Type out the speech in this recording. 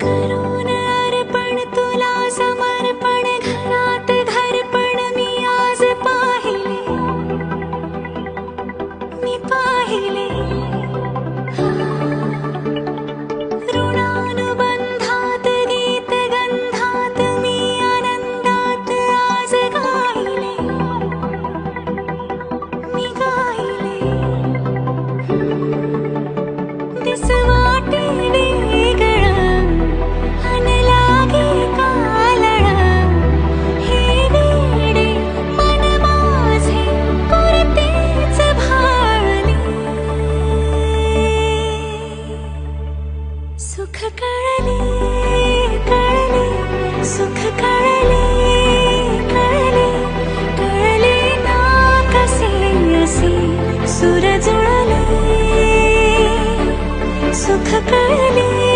करून अर्पण तुला समर्पण घरात घरपण मी आज पाहिले ऋणानुबंधात गीत गंधात मी आनंदात आज गायले दिस वाटे वेगळं अन लागे कालळं हे वेडे मन माझे पुरतेच भाळले सुख कळले कळले सुख कळले कळले कळले ना कसे असे सुर जुळले सुख कळले